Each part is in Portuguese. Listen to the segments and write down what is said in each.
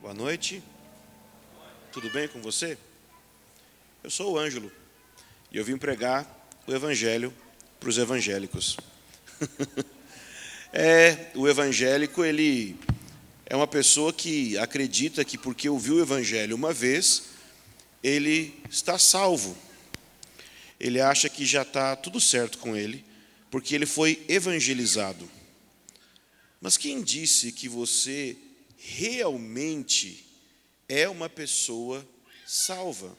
Boa noite. Tudo bem com você? Eu sou o Ângelo e eu vim pregar o Evangelho para os evangélicos. O evangélico, ele é uma pessoa que acredita que porque ouviu o Evangelho uma vez, ele está salvo. Ele acha que já está tudo certo com ele, porque ele foi evangelizado. Mas quem disse que você realmente é uma pessoa salva?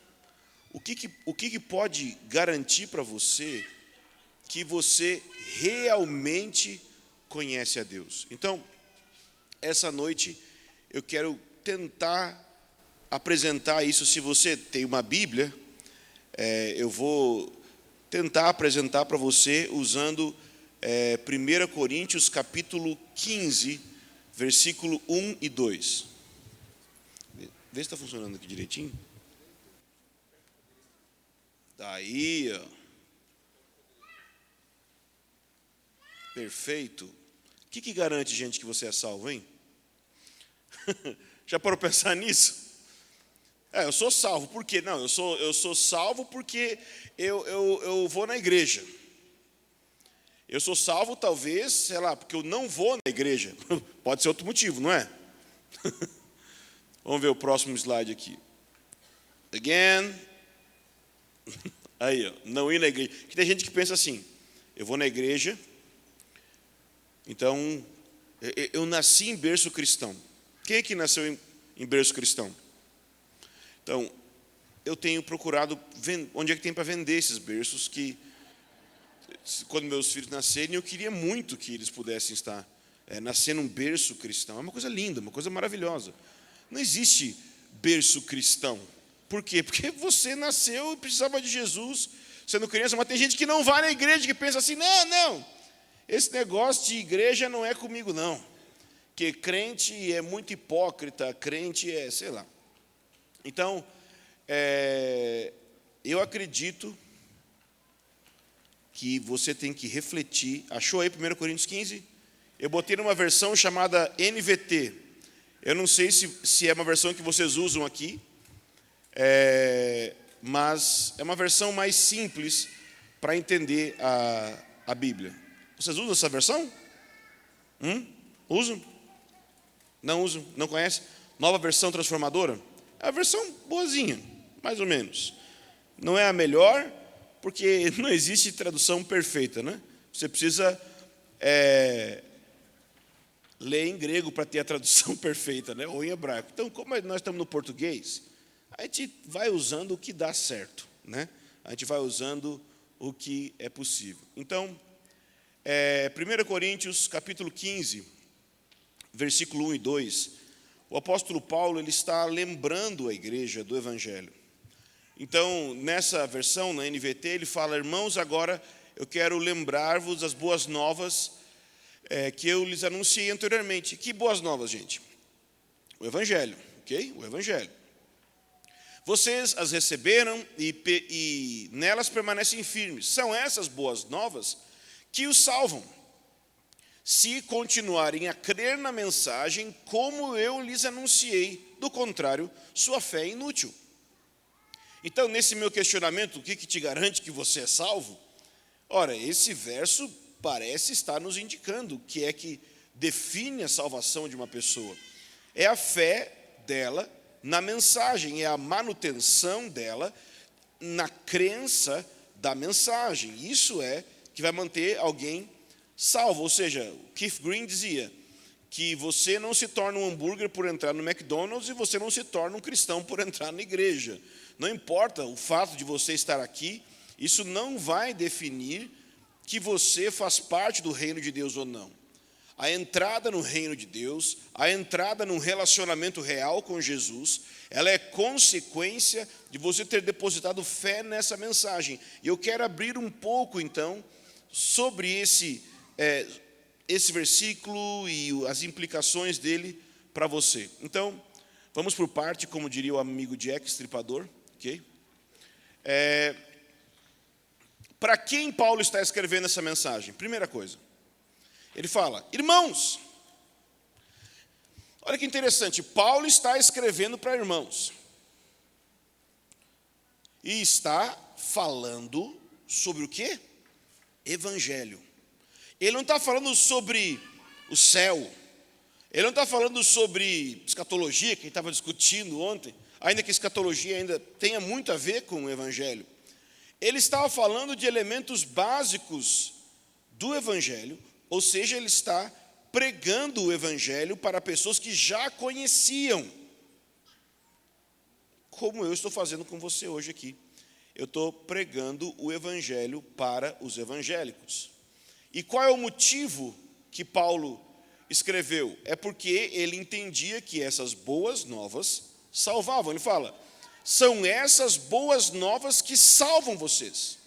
O que pode garantir para você que você realmente conhece a Deus? Então, essa noite eu quero tentar apresentar isso. Se você tem uma Bíblia, eu vou tentar apresentar para você usando 1 Coríntios capítulo 15, versículo 1 e 2. Vê se está funcionando aqui direitinho. Daí, ó. Perfeito. O que garante, gente, que você é salvo, hein? Já parou para pensar nisso? Eu sou salvo, por quê? Não, eu sou salvo porque eu vou na igreja. Eu sou salvo, talvez, sei lá, porque eu não vou na igreja. Pode ser outro motivo, não é? Vamos ver o próximo slide aqui. Again. Aí, ó, não ir na igreja. Porque tem gente que pensa assim, eu vou na igreja, então, eu nasci em berço cristão. Quem é que nasceu em berço cristão? Então, eu tenho procurado onde é que tem para vender esses berços que, quando meus filhos nascerem, eu queria muito que eles pudessem estar nascer num berço cristão. É uma coisa linda, uma coisa maravilhosa. Não existe berço cristão. Por quê? Porque você nasceu e precisava de Jesus sendo criança, mas tem gente que não vai na igreja, que pensa assim, não, esse negócio de igreja não é comigo não. Que crente é muito hipócrita, crente é, sei lá. Então, eu acredito que você tem que refletir. Achou aí 1 Coríntios 15? Eu botei numa versão chamada NVT. Eu não sei se é uma versão que vocês usam aqui, mas é uma versão mais simples para entender a Bíblia. Vocês usam essa versão? Usam? Não usam? Não conhecem? Nova versão transformadora? É a versão boazinha, mais ou menos. Não é a melhor, porque não existe tradução perfeita, né? Você precisa ler em grego para ter a tradução perfeita, né? Ou em hebraico. Então, como nós estamos no português, a gente vai usando o que dá certo, né? A gente vai usando o que é possível. Então, 1 Coríntios, capítulo 15, versículo 1 e 2, o apóstolo Paulo ele está lembrando a igreja do Evangelho. Então, nessa versão, na NVT, ele fala, irmãos, agora eu quero lembrar-vos das boas novas que eu lhes anunciei anteriormente. Que boas novas, gente? O Evangelho, ok? O Evangelho. Vocês as receberam e nelas permanecem firmes. São essas boas novas que os salvam, se continuarem a crer na mensagem como eu lhes anunciei. Do contrário, sua fé é inútil. Então, nesse meu questionamento, o que te garante que você é salvo? Ora, esse verso parece estar nos indicando o que é que define a salvação de uma pessoa. É a fé dela na mensagem, é a manutenção dela na crença da mensagem. Isso é que vai manter alguém salvo. Ou seja, Keith Green dizia que você não se torna um hambúrguer por entrar no McDonald's e você não se torna um cristão por entrar na igreja. Não importa o fato de você estar aqui, isso não vai definir que você faz parte do reino de Deus ou não. A entrada no reino de Deus, a entrada num relacionamento real com Jesus, ela é consequência de você ter depositado fé nessa mensagem. E eu quero abrir um pouco, então, sobre esse versículo e as implicações dele para você. Então, vamos por parte, como diria o amigo Jack Stripador, ok? Para quem Paulo está escrevendo essa mensagem? Primeira coisa, ele fala, irmãos, Olha que interessante, Paulo está escrevendo para irmãos. E está falando sobre o quê? Evangelho. Ele não está falando sobre o céu. Ele não está falando sobre escatologia, que a gente estava discutindo ontem, ainda que escatologia ainda tenha muito a ver com o Evangelho. Ele estava falando de elementos básicos do Evangelho, ou seja, ele está pregando o Evangelho para pessoas que já conheciam, como eu estou fazendo com você hoje aqui. Eu estou pregando o Evangelho para os evangélicos. E qual é o motivo que Paulo escreveu? É porque ele entendia que essas boas novas salvavam. Ele fala, são essas boas novas que salvam vocês.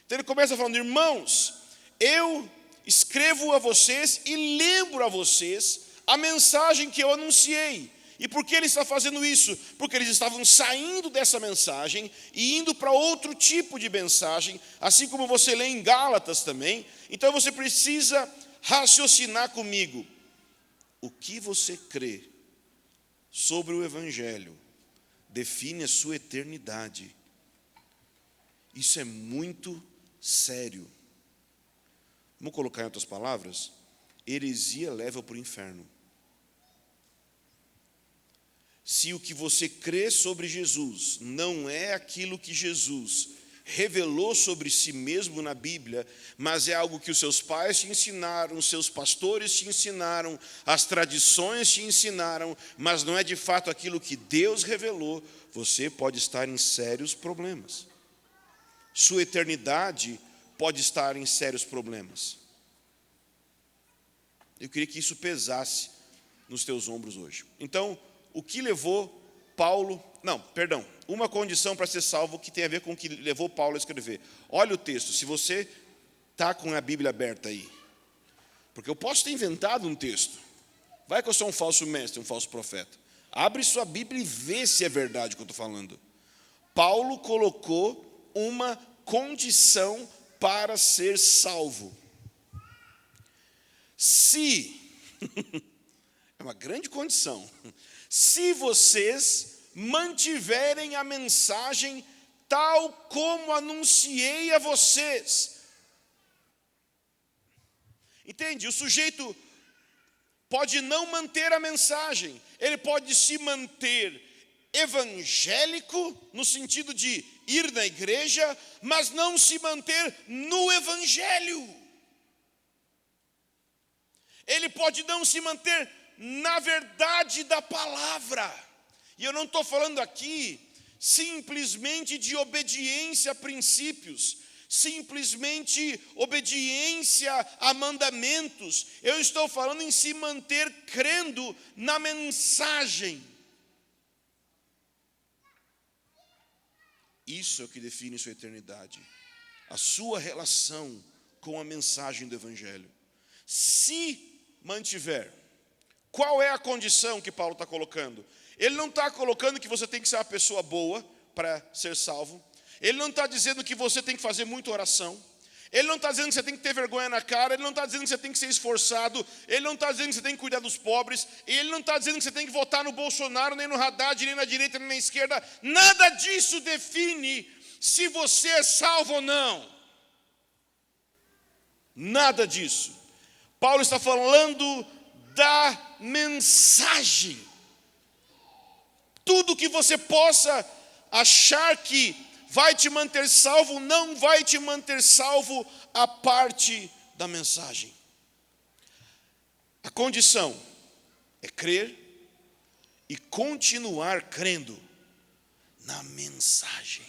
Então ele começa falando, irmãos, eu escrevo a vocês e lembro a vocês a mensagem que eu anunciei. E por que ele está fazendo isso? Porque eles estavam saindo dessa mensagem e indo para outro tipo de mensagem, assim como você lê em Gálatas também. Então você precisa raciocinar comigo. O que você crê sobre o Evangelho define a sua eternidade. Isso é muito sério. Vamos colocar em outras palavras? Heresia leva para o inferno. Se o que você crê sobre Jesus não é aquilo que Jesus revelou sobre si mesmo na Bíblia, mas é algo que os seus pais te ensinaram, os seus pastores te ensinaram, as tradições te ensinaram, mas não é de fato aquilo que Deus revelou, você pode estar em sérios problemas. Sua eternidade pode estar em sérios problemas. Eu queria que isso pesasse nos teus ombros hoje. Então, o que levou Paulo... uma condição para ser salvo que tem a ver com o que levou Paulo a escrever. Olha o texto, se você está com a Bíblia aberta aí. Porque eu posso ter inventado um texto. Vai que eu sou um falso mestre, um falso profeta. Abre sua Bíblia e vê se é verdade o que eu estou falando. Paulo colocou uma condição para ser salvo. Se, é uma grande condição, se vocês mantiverem a mensagem tal como anunciei a vocês. Entende? O sujeito pode não manter a mensagem, ele pode se manter evangélico, no sentido de ir na igreja, mas não se manter no Evangelho. Ele pode não se manter na verdade da palavra. E eu não estou falando aqui simplesmente de obediência a princípios, simplesmente obediência a mandamentos. Eu estou falando em se manter crendo na mensagem. Isso é o que define sua eternidade, a sua relação com a mensagem do Evangelho. Se mantiver, qual é a condição que Paulo está colocando? Ele não está colocando que você tem que ser uma pessoa boa para ser salvo. Ele não está dizendo que você tem que fazer muita oração. Ele não está dizendo que você tem que ter vergonha na cara. Ele não está dizendo que você tem que ser esforçado. Ele não está dizendo que você tem que cuidar dos pobres. Ele não está dizendo que você tem que votar no Bolsonaro, nem no Haddad, nem na direita, nem na esquerda. Nada disso define se você é salvo ou não. Nada disso. Paulo está falando da mensagem. Tudo que você possa achar que vai te manter salvo, não vai te manter salvo a parte da mensagem. A condição é crer e continuar crendo na mensagem.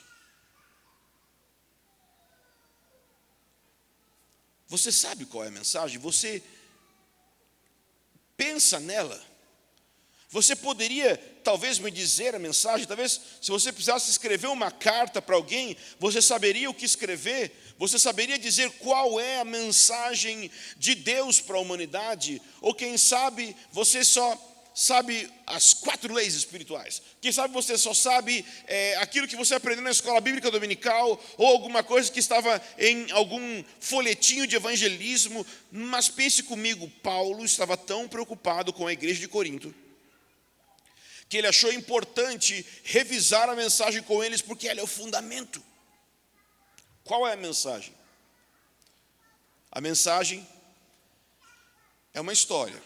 Você sabe qual é a mensagem? Você pensa nela? Você poderia, talvez, me dizer a mensagem? Talvez, se você precisasse escrever uma carta para alguém, você saberia o que escrever? Você saberia dizer qual é a mensagem de Deus para a humanidade? Ou quem sabe, você só sabe as 4 leis espirituais? Quem sabe você só sabe aquilo que você aprendeu na escola bíblica dominical, ou alguma coisa que estava em algum folhetinho de evangelismo? Mas pense comigo, Paulo estava tão preocupado com a igreja de Corinto, que ele achou importante revisar a mensagem com eles, porque ela é o fundamento. Qual é a mensagem? A mensagem é uma história.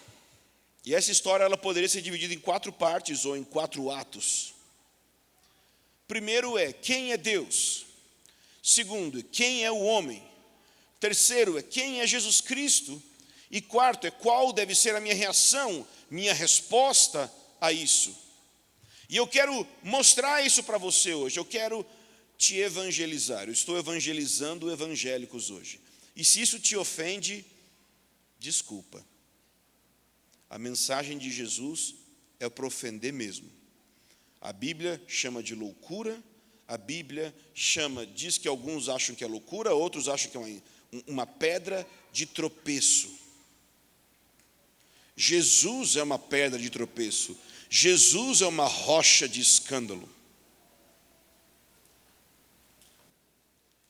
E essa história ela poderia ser dividida em 4 partes ou em 4 atos. Primeiro é, quem é Deus? Segundo, quem é o homem? Terceiro é, quem é Jesus Cristo? E quarto é, qual deve ser a minha reação, minha resposta a isso? E eu quero mostrar isso para você hoje. Eu quero te evangelizar. Eu estou evangelizando evangélicos hoje. E se isso te ofende, desculpa. A mensagem de Jesus é para ofender mesmo. A Bíblia chama de loucura, a Bíblia diz que alguns acham que é loucura, outros acham que é uma pedra de tropeço. Jesus é uma pedra de tropeço. Jesus é uma rocha de escândalo.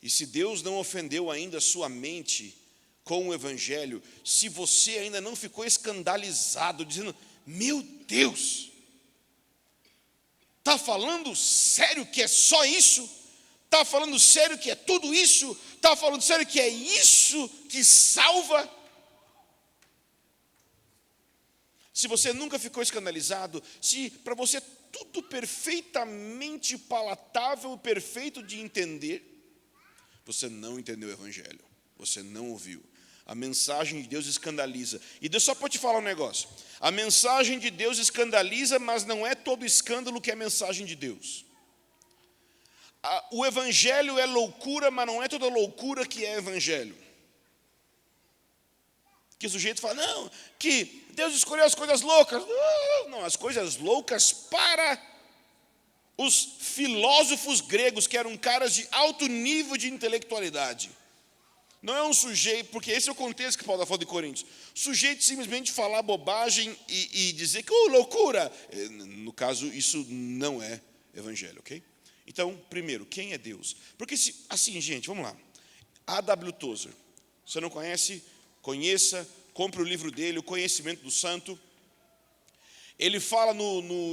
E se Deus não ofendeu ainda a sua mente com o Evangelho, se você ainda não ficou escandalizado, dizendo, meu Deus, está falando sério que é só isso? Está falando sério que é tudo isso? Está falando sério que é isso que salva? Se você nunca ficou escandalizado, se para você é tudo perfeitamente palatável, perfeito de entender, você não entendeu o Evangelho, você não ouviu. A mensagem de Deus escandaliza. E Deus só pode te falar um negócio. A mensagem de Deus escandaliza, mas não é todo escândalo que é a mensagem de Deus. O Evangelho é loucura, mas não é toda loucura que é Evangelho. Que o sujeito fala, não, que Deus escolheu as coisas loucas. Não, as coisas loucas para os filósofos gregos, que eram caras de alto nível de intelectualidade. Não é um sujeito, porque esse é o contexto que Paulo está falando de Coríntios. Sujeito simplesmente falar bobagem e dizer que, loucura. No caso, isso não é evangelho, ok? Então, primeiro, quem é Deus? Porque, assim, gente, vamos lá. A.W. Tozer, você não conhece? Conheça, compre o livro dele, O Conhecimento do Santo. Ele fala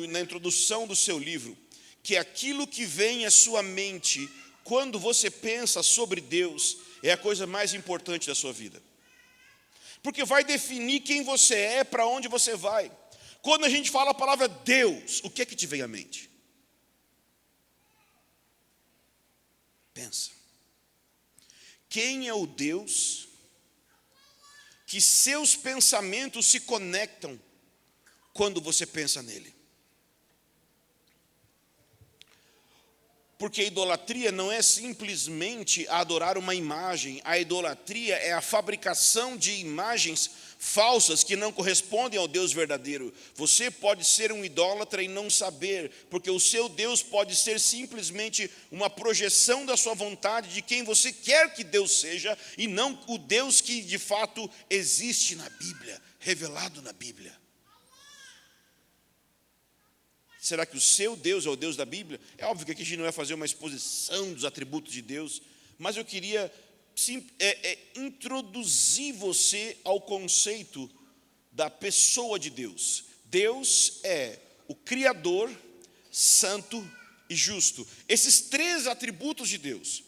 na introdução do seu livro, que aquilo que vem à sua mente quando você pensa sobre Deus é a coisa mais importante da sua vida. Porque vai definir quem você é, para onde você vai. Quando a gente fala a palavra Deus, o que é que te vem à mente? Pensa. Quem é o Deus que seus pensamentos se conectam quando você pensa nele? Porque a idolatria não é simplesmente adorar uma imagem. A idolatria é a fabricação de imagens falsas que não correspondem ao Deus verdadeiro. Você pode ser um idólatra e não saber, porque o seu Deus pode ser simplesmente uma projeção da sua vontade, de quem você quer que Deus seja, e não o Deus que de fato existe na Bíblia, revelado na Bíblia. Será que o seu Deus é o Deus da Bíblia? É óbvio que aqui a gente não vai fazer uma exposição dos atributos de Deus, mas eu queria introduzir você ao conceito da pessoa de Deus. Deus é o Criador, Santo e Justo. Esses 3 atributos de Deus,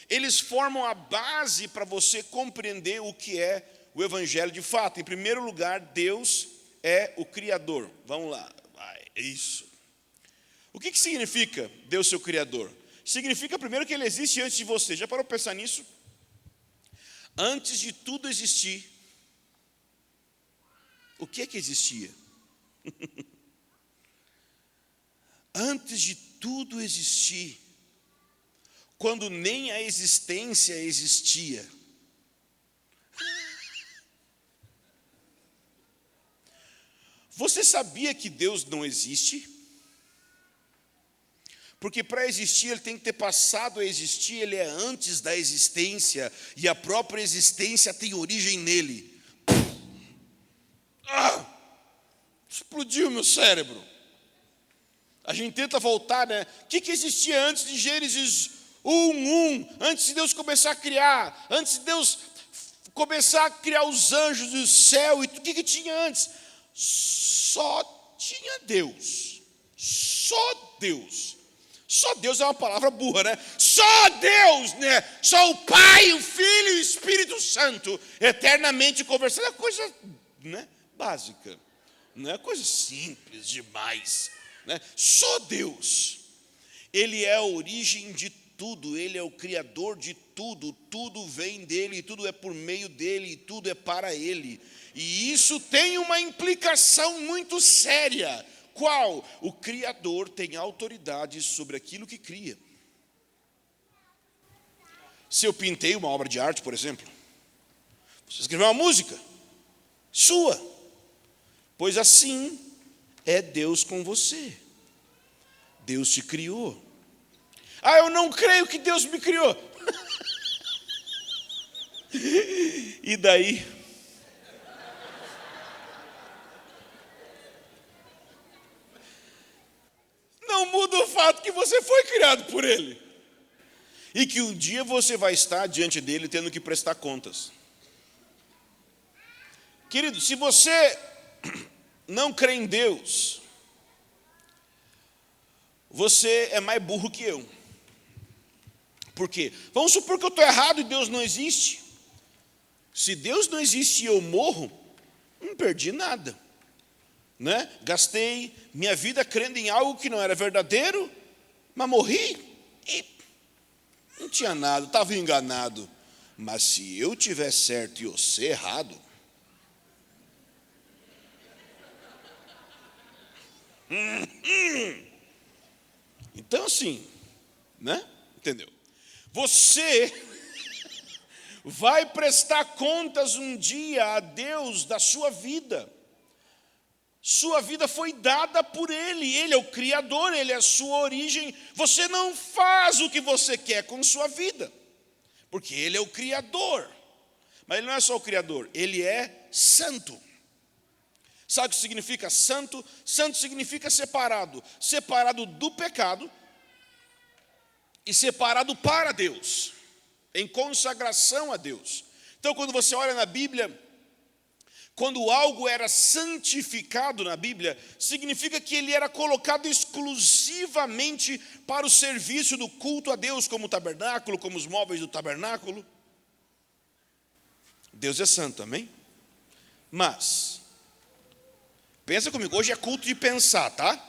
eles formam a base para você compreender o que é o Evangelho de fato. Em primeiro lugar, Deus é o Criador. Vamos lá, isso. O que significa Deus ser o Criador? Significa primeiro que Ele existe antes de você. Já parou para pensar nisso? Antes de tudo existir, o que é que existia? Antes de tudo existir, quando nem a existência existia, você sabia que Deus não existe? Porque para existir ele tem que ter passado a existir, ele é antes da existência, e a própria existência tem origem nele. Explodiu meu cérebro. A gente tenta voltar, né? O que existia antes de Gênesis 1:1? Antes de Deus começar a criar, antes de Deus começar a criar os anjos do céu, e o que tinha antes? Só tinha Deus. Só Deus. Só Deus é uma palavra burra, né? Só Deus, né? Só o Pai, o Filho e o Espírito Santo eternamente conversando. É coisa, né, básica. Não é coisa simples demais, né? Só Deus. Ele é a origem de tudo, Ele é o Criador de tudo. Tudo vem dEle, tudo é por meio dEle, e tudo é para Ele. E isso tem uma implicação muito séria. Qual? O Criador tem autoridade sobre aquilo que cria. Se eu pintei uma obra de arte, por exemplo, você escreveu uma música, sua, pois assim é Deus com você. Deus te criou. Ah, eu não creio que Deus me criou. E daí? Não muda o fato que você foi criado por Ele. E que um dia você vai estar diante dEle tendo que prestar contas. Querido, se você não crê em Deus, você é mais burro que eu. Por quê? Vamos supor que eu estou errado e Deus não existe. Se Deus não existe e eu morro, não perdi nada, né? Gastei minha vida crendo em algo que não era verdadeiro, mas morri e não tinha nada, estava enganado. Mas se eu tiver certo e você errado, então assim, né? Entendeu? Você vai prestar contas um dia a Deus da sua vida. Sua vida foi dada por Ele. Ele é o Criador, Ele é a sua origem. Você não faz o que você quer com sua vida, porque Ele é o Criador. Mas Ele não é só o Criador, Ele é santo. Sabe o que significa santo? Santo significa separado. Separado do pecado e separado para Deus, em consagração a Deus. Então, quando você olha na Bíblia, quando algo era santificado na Bíblia, significa que ele era colocado exclusivamente para o serviço do culto a Deus, como o tabernáculo, como os móveis do tabernáculo. Deus é santo, amém? Mas, pensa comigo, hoje é culto de pensar, tá?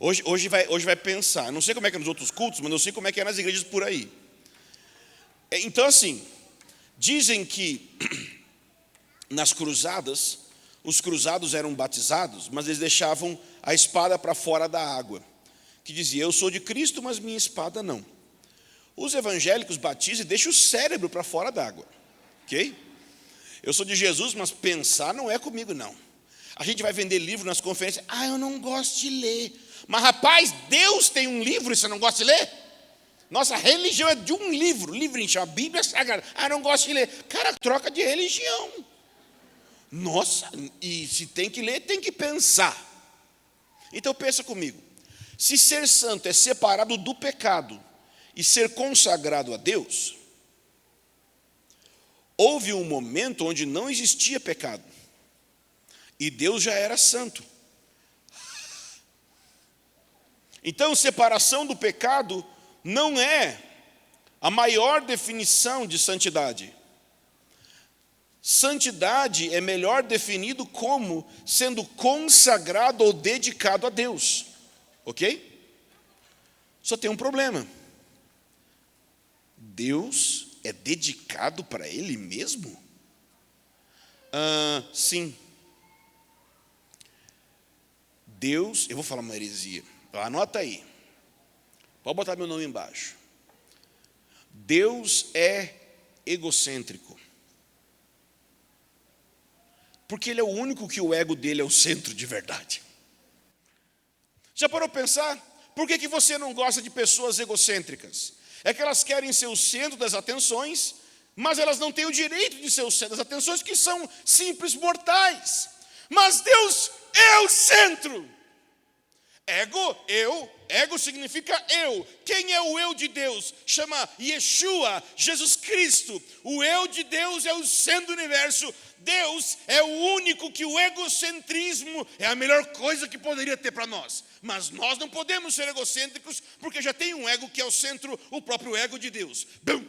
Hoje vai pensar. Eu não sei como é que é nos outros cultos, mas eu sei como é que é nas igrejas por aí. Então assim, dizem que nas cruzadas, os cruzados eram batizados, mas eles deixavam a espada para fora da água, que dizia, eu sou de Cristo, mas minha espada não. Os evangélicos batizam e deixam o cérebro para fora da água, ok? Eu sou de Jesus, mas pensar não é comigo não. A gente vai vender livro nas conferências, eu não gosto de ler. Mas rapaz, Deus tem um livro e você não gosta de ler? Nossa religião é de um livrinho chama Bíblia Sagrada. Não gosto de ler. Cara, troca de religião. Nossa, e se tem que ler, tem que pensar. Então pensa comigo. Se ser santo é separado do pecado e ser consagrado a Deus, houve um momento onde não existia pecado. E Deus já era santo. Então, separação do pecado não é a maior definição de santidade. Santidade é melhor definido como sendo consagrado ou dedicado a Deus. Ok? Só tem um problema. Deus é dedicado para Ele mesmo? Sim. Deus, eu vou falar uma heresia. Anota aí. Pode botar meu nome embaixo. Deus é egocêntrico. Porque Ele é o único que o ego dele é o centro de verdade. Já parou para pensar? Por que você não gosta de pessoas egocêntricas? É que elas querem ser o centro das atenções, mas elas não têm o direito de ser o centro das atenções, que são simples mortais. Mas Deus é o centro. Ego significa eu. Quem é o eu de Deus? Chama Yeshua, Jesus Cristo. O eu de Deus é o centro do universo. Deus é o único que o egocentrismo é a melhor coisa que poderia ter para nós. Mas nós não podemos ser egocêntricos, porque já tem um ego que é o centro, o próprio ego de Deus. Bum!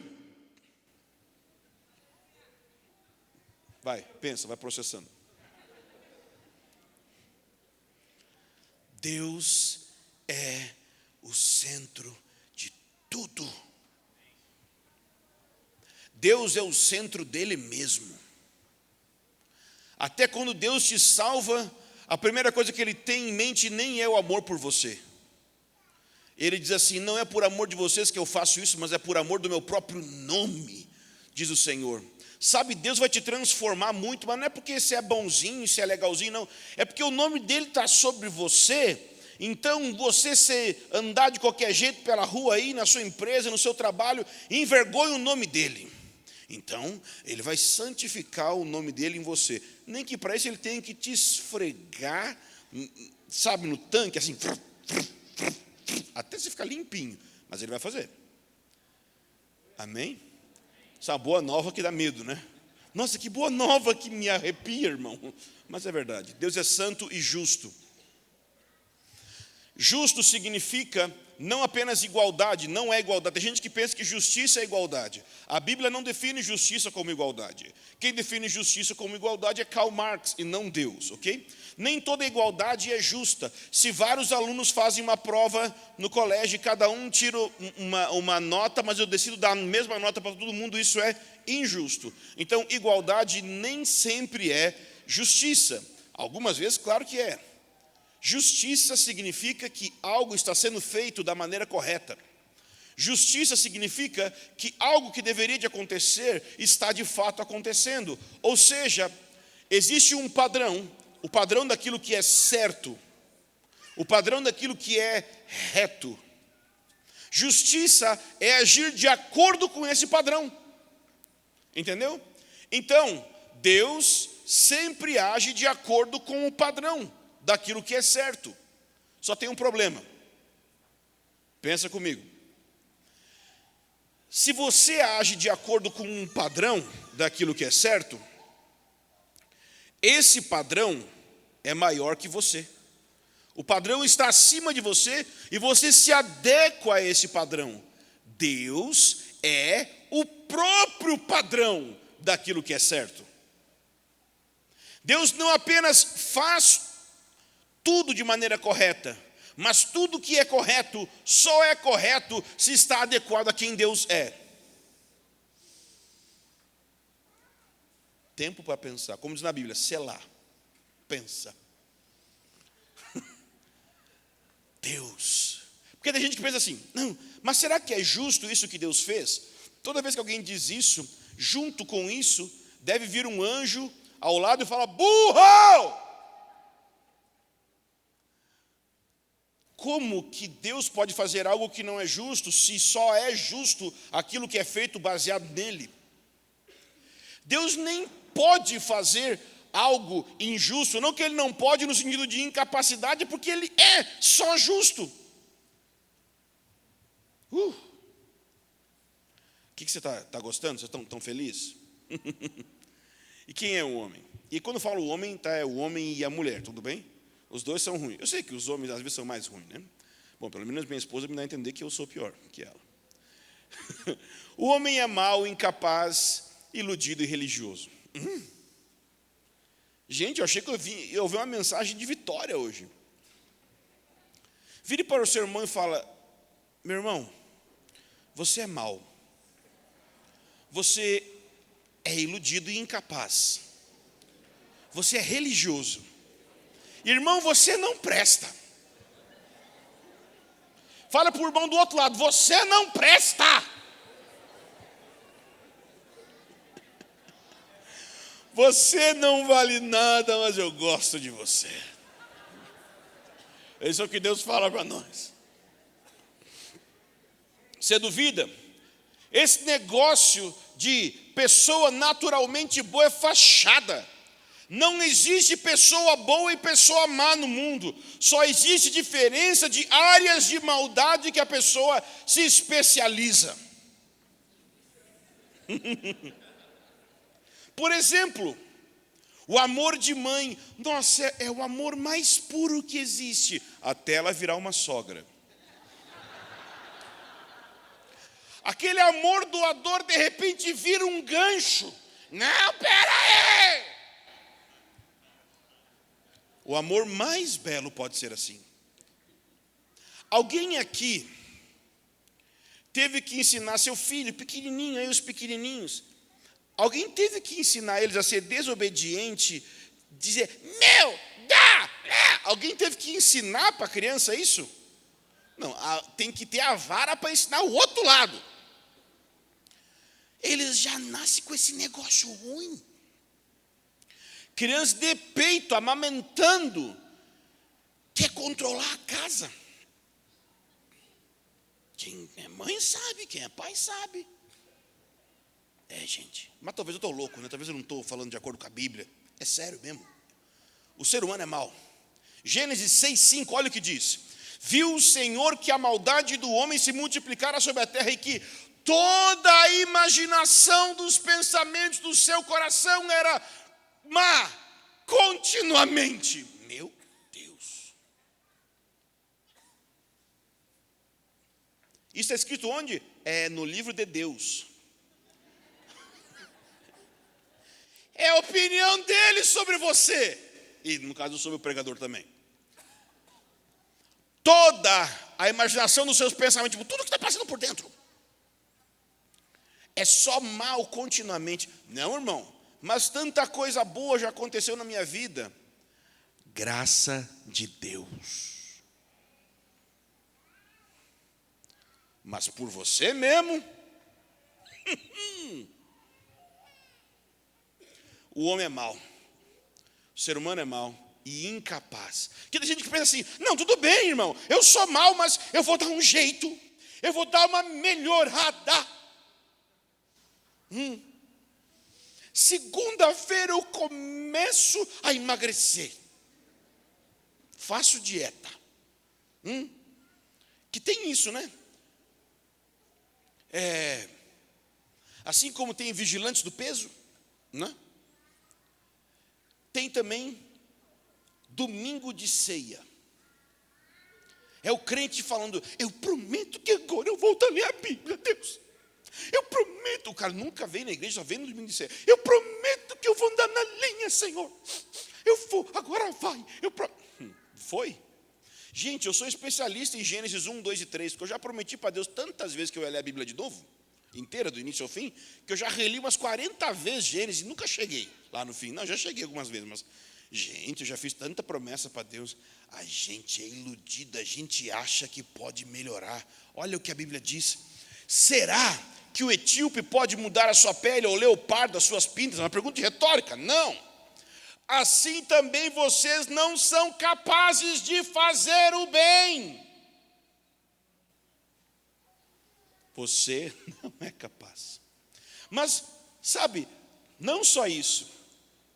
Vai, pensa, vai processando. Deus é o centro de tudo. Deus é o centro dele mesmo. Até quando Deus te salva, a primeira coisa que ele tem em mente nem é o amor por você. Ele diz assim: não é por amor de vocês que eu faço isso, mas é por amor do meu próprio nome, diz o Senhor. Sabe, Deus vai te transformar muito, mas não é porque você é bonzinho, você é legalzinho, não. É porque o nome dele está sobre você. Então, você se andar de qualquer jeito pela rua aí, na sua empresa, no seu trabalho, envergonha o nome dele. Então, ele vai santificar o nome dele em você. Nem que para isso ele tenha que te esfregar, sabe, no tanque, assim, até você ficar limpinho. Mas ele vai fazer. Amém? Essa boa nova que dá medo, né? Nossa, que boa nova que me arrepia, irmão. Mas é verdade, Deus é santo e justo. Justo significa não apenas igualdade, não é igualdade. Tem gente que pensa que justiça é igualdade. A Bíblia não define justiça como igualdade. Quem define justiça como igualdade é Karl Marx e não Deus, ok? Nem toda igualdade é justa. Se vários alunos fazem uma prova no colégio e cada um tira uma nota, mas eu decido dar a mesma nota para todo mundo, isso é injusto. Então, igualdade nem sempre é justiça. Algumas vezes, claro que é. Justiça significa que algo está sendo feito da maneira correta. Justiça significa que algo que deveria de acontecer está de fato acontecendo. Ou seja, existe um padrão, o padrão daquilo que é certo, o padrão daquilo que é reto. Justiça é agir de acordo com esse padrão. Entendeu? Então, Deus sempre age de acordo com o padrão daquilo que é certo. Só tem um problema. Pensa comigo. Se você age de acordo com um padrão daquilo que é certo, esse padrão é maior que você. O padrão está acima de você e você se adequa a esse padrão. Deus é o próprio padrão daquilo que é certo. Deus não apenas faz tudo de maneira correta, mas tudo que é correto só é correto se está adequado a quem Deus é. Tempo para pensar, como diz na Bíblia, selar, pensa. Deus. Porque tem gente que pensa assim, não, mas será que é justo isso que Deus fez? Toda vez que alguém diz isso, junto com isso, deve vir um anjo ao lado e falar, burro! Como que Deus pode fazer algo que não é justo, se só é justo aquilo que é feito baseado nele? Deus nem pode fazer algo injusto, não que ele não pode no sentido de incapacidade, porque ele é só justo. O que você está gostando? Vocês estão feliz? E quem é o homem? E quando eu falo homem, é o homem e a mulher, tudo bem? Os dois são ruins. Eu sei que os homens às vezes são mais ruins, né? Bom, pelo menos minha esposa me dá a entender que eu sou pior que ela. O homem é mau, incapaz, iludido e religioso. Gente, eu achei que eu ouvi uma mensagem de vitória hoje. Vire para o seu irmão e fala, meu irmão, você é mau. Você é iludido e incapaz. Você é religioso. Irmão, você não presta. Fala para o irmão do outro lado, você não presta. Você não vale nada, mas eu gosto de você. Isso é o que Deus fala para nós. Você duvida? Esse negócio de pessoa naturalmente boa é fachada. Não existe pessoa boa e pessoa má no mundo. Só existe diferença de áreas de maldade que a pessoa se especializa. Por exemplo, o amor de mãe. Nossa, é o amor mais puro que existe, até ela virar uma sogra. Aquele amor doador, de repente, vira um gancho. Não, pera aí! O amor mais belo pode ser assim. Alguém aqui teve que ensinar seu filho, pequenininho, aí os pequenininhos. Alguém teve que ensinar eles a ser desobediente, dizer, meu, dá! Alguém teve que ensinar para a criança isso? Não, tem que ter a vara para ensinar o outro lado. Eles já nascem com esse negócio ruim. Criança de peito, amamentando, quer controlar a casa. Quem é mãe sabe, quem é pai sabe. Gente, mas talvez eu estou louco, né? Talvez eu não estou falando de acordo com a Bíblia. É sério mesmo. O ser humano é mau. Gênesis 6:5, olha o que diz. Viu o Senhor que a maldade do homem se multiplicara sobre a terra e que toda a imaginação dos pensamentos do seu coração era má, continuamente. Meu Deus. Isso é escrito onde? É no livro de Deus. É a opinião dele sobre você. E no caso sobre o pregador também. Toda a imaginação dos seus pensamentos, tipo, tudo que está passando por dentro. É só mal continuamente. Não, irmão, mas tanta coisa boa já aconteceu na minha vida. Graça de Deus. Mas por você mesmo. O homem é mau. O ser humano é mau e incapaz. Que tem gente que pensa assim, não, tudo bem, irmão, eu sou mau, mas eu vou dar um jeito. Eu vou dar uma melhorada. Segunda-feira eu começo a emagrecer. Faço dieta. Que tem isso, né? Assim como tem vigilantes do peso, né? Tem também domingo de ceia. É o crente falando, eu prometo que agora eu volto a ler a Bíblia, Deus. Eu prometo, o cara nunca veio na igreja, só veio no domingo de ceia. Eu prometo que eu vou andar na linha, Senhor. Eu vou, agora vai. Foi? Gente, eu sou especialista em Gênesis 1, 2 e 3, porque eu já prometi para Deus tantas vezes que eu ia ler a Bíblia de novo, inteira, do início ao fim, que eu já reli umas 40 vezes Gênesis e nunca cheguei lá no fim. Não, já cheguei algumas vezes, mas, gente, eu já fiz tanta promessa para Deus. A gente é iludido, a gente acha que pode melhorar. Olha o que a Bíblia diz. Será que o etíope pode mudar a sua pele ou o leopardo as suas pintas? É uma pergunta retórica. Não. Assim também vocês não são capazes de fazer o bem. Você não é capaz. Mas, sabe, não só isso.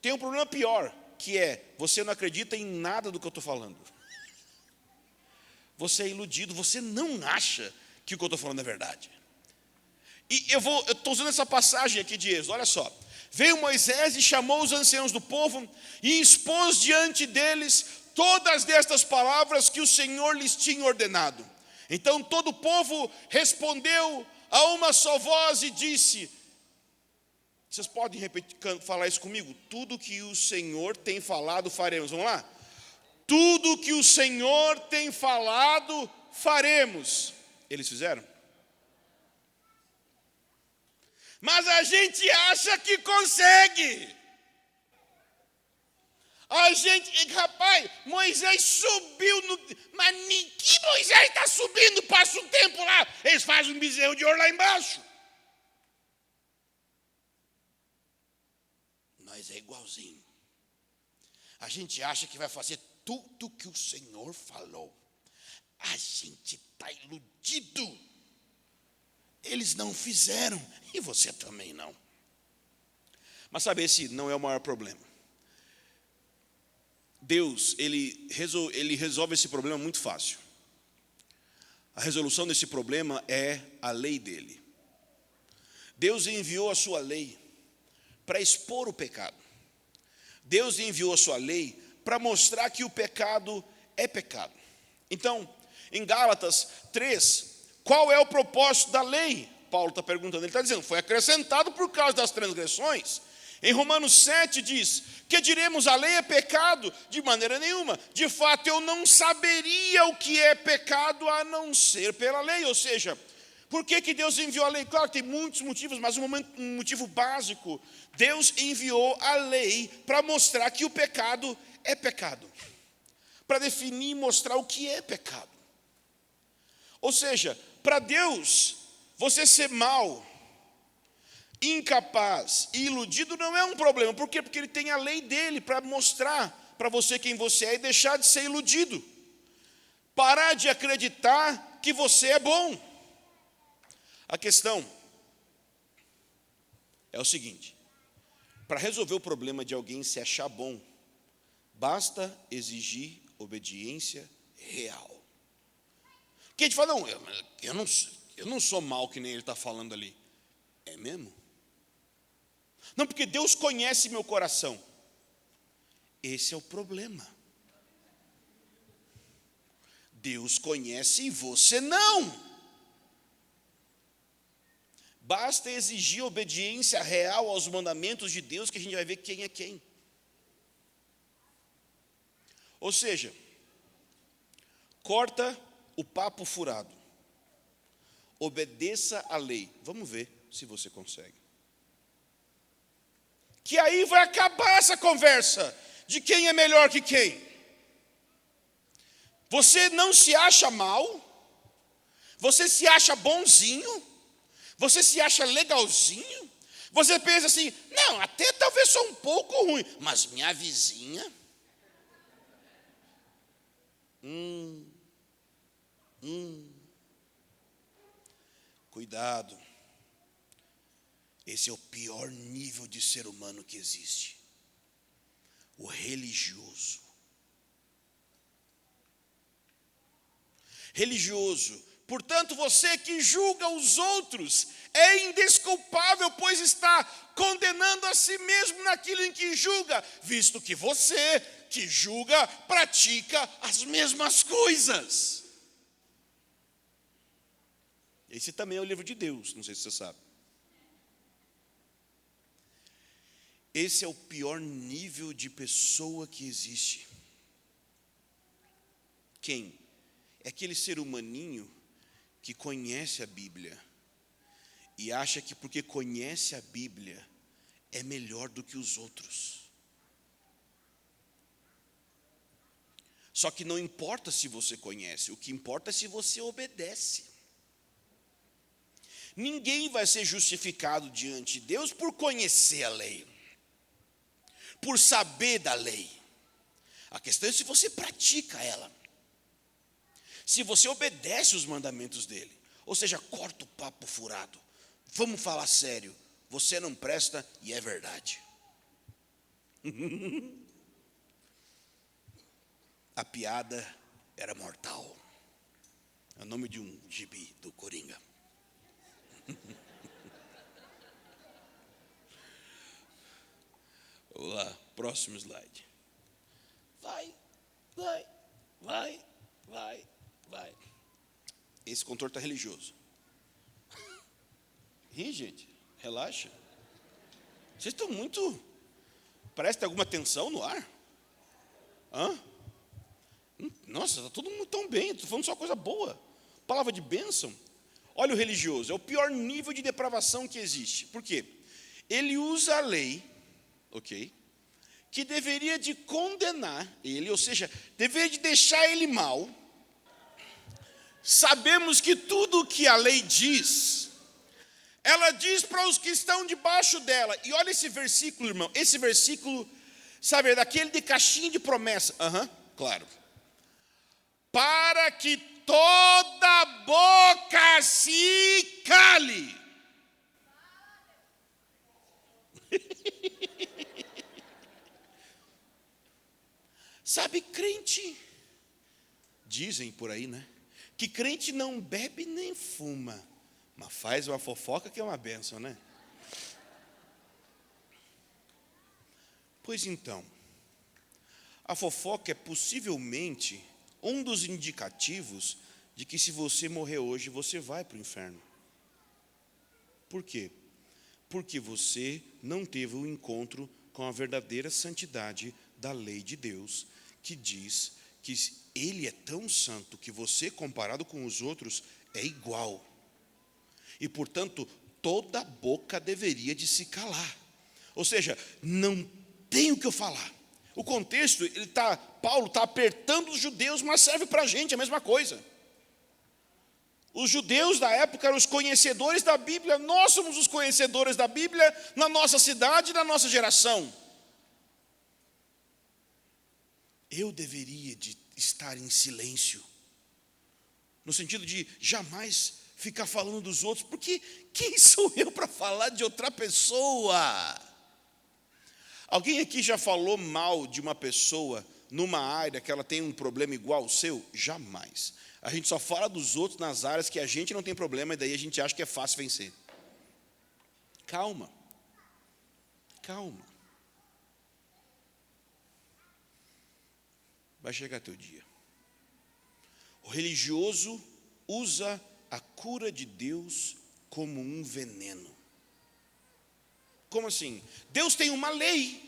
Tem um problema pior, que é, você não acredita em nada do que eu estou falando. Você é iludido, você não acha que o que eu estou falando é verdade. E eu estou usando essa passagem aqui de Êxodo, olha só. Veio Moisés e chamou os anciãos do povo e expôs diante deles todas estas palavras que o Senhor lhes tinha ordenado. Então todo o povo respondeu a uma só voz e disse, vocês podem repetir, falar isso comigo? Tudo que o Senhor tem falado, faremos. Vamos lá? Tudo que o Senhor tem falado, faremos. Eles fizeram? Mas a gente acha que consegue. A gente, rapaz, Moisés subiu mas que Moisés está subindo, passa um tempo lá, eles fazem um bezerro de ouro lá embaixo. Nós é igualzinho. A gente acha que vai fazer tudo que o Senhor falou. A gente está iludido. Eles não fizeram, e você também não. Mas sabe, esse não é o maior problema. Deus, ele resolve esse problema muito fácil. A resolução desse problema é a lei dele. Deus enviou a sua lei para expor o pecado. Deus enviou a sua lei para mostrar que o pecado é pecado. Então, em Gálatas 3, qual é o propósito da lei? Paulo está perguntando, ele está dizendo, foi acrescentado por causa das transgressões. Em Romanos 7 diz, que diremos a lei é pecado? De maneira nenhuma. De fato, eu não saberia o que é pecado a não ser pela lei. Ou seja, por que Deus enviou a lei? Claro, tem muitos motivos, mas um motivo básico. Deus enviou a lei para mostrar que o pecado é pecado. Para definir e mostrar o que é pecado. Ou seja, para Deus, você ser mau, incapaz e iludido não é um problema. Por quê? Porque ele tem a lei dele para mostrar para você quem você é e deixar de ser iludido. Parar de acreditar que você é bom. A questão é o seguinte: para resolver o problema de alguém se achar bom, basta exigir obediência real. Porque a gente fala, não, eu não sou mal que nem ele está falando ali. É mesmo? Não, porque Deus conhece meu coração. Esse é o problema. Deus conhece e você não. Basta exigir obediência real aos mandamentos de Deus que a gente vai ver quem é quem. Ou seja, corta o papo furado. Obedeça a lei. Vamos ver se você consegue. Que aí vai acabar essa conversa de quem é melhor que quem. Você não se acha mal, você se acha bonzinho, você se acha legalzinho, você pensa assim, não, até talvez sou um pouco ruim, mas minha vizinha, cuidado. Esse é o pior nível de ser humano que existe. O religioso. Religioso. Portanto, você que julga os outros é indesculpável, pois está condenando a si mesmo naquilo em que julga, visto que você que julga pratica as mesmas coisas. Esse também é o livro de Deus, não sei se você sabe. Esse é o pior nível de pessoa que existe. Quem? É aquele ser humaninho que conhece a Bíblia e acha que porque conhece a Bíblia é melhor do que os outros. Só que não importa se você conhece, o que importa é se você obedece. Ninguém vai ser justificado diante de Deus por conhecer a lei, por saber da lei. A questão é se você pratica ela, se você obedece os mandamentos dele. Ou seja, corta o papo furado. Vamos falar sério. Você não presta e é verdade. A piada era mortal. É o nome de um gibi do Coringa. Vamos lá, próximo slide. Vai. Esse contorno está religioso. Ih, gente, relaxa. Vocês estão muito... Parece que tem alguma tensão no ar. Nossa, está todo mundo tão bem. Estou falando só coisa boa. Palavra de bênção. Olha o religioso, é o pior nível de depravação que existe. Por quê? Ele usa a lei, ok, que deveria de condenar ele, ou seja, deveria de deixar ele mal. Sabemos que tudo o que a lei diz, ela diz para os que estão debaixo dela. E olha esse versículo, irmão. Esse versículo, sabe, é daquele de caixinha de promessa. Claro. Para que toda boca se cale. Sabe, crente, dizem por aí, né? Que crente não bebe nem fuma, mas faz uma fofoca que é uma bênção, né? Pois então, a fofoca é possivelmente um dos indicativos de que se você morrer hoje, você vai para o inferno. Por quê? Porque você não teve um encontro com a verdadeira santidade da lei de Deus, que diz que Ele é tão santo que você, comparado com os outros, é igual. E, portanto, toda boca deveria de se calar. Ou seja, não tem o que eu falar. O contexto, Paulo está apertando os judeus, mas serve para a gente a mesma coisa. Os judeus da época eram os conhecedores da Bíblia, nós somos os conhecedores da Bíblia na nossa cidade e na nossa geração. Eu deveria de estar em silêncio, no sentido de jamais ficar falando dos outros, porque quem sou eu para falar de outra pessoa? Alguém aqui já falou mal de uma pessoa numa área que ela tem um problema igual ao seu? Jamais. A gente só fala dos outros nas áreas que a gente não tem problema e daí a gente acha que é fácil vencer. Calma. Calma. Vai chegar teu dia. O religioso usa a cura de Deus como um veneno. Como assim? Deus tem uma lei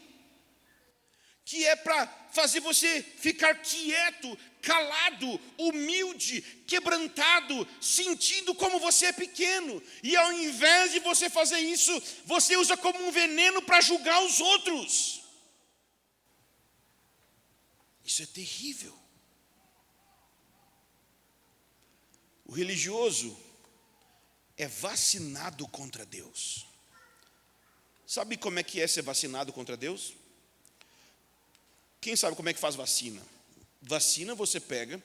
que é para fazer você ficar quieto, calado, humilde, quebrantado, sentindo como você é pequeno. E ao invés de você fazer isso, você usa como um veneno para julgar os outros. Isso é terrível. O religioso é vacinado contra Deus. Sabe como é que é ser vacinado contra Deus? Quem sabe como é que faz vacina? Vacina você pega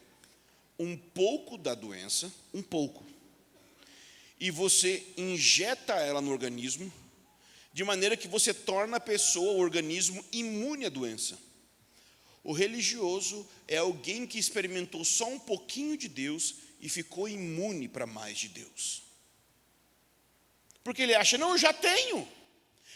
um pouco da doença, um pouco, e você injeta ela no organismo, de maneira que você torna a pessoa, o organismo, imune à doença. O religioso é alguém que experimentou só um pouquinho de Deus e ficou imune para mais de Deus. Porque ele acha, não, eu já tenho.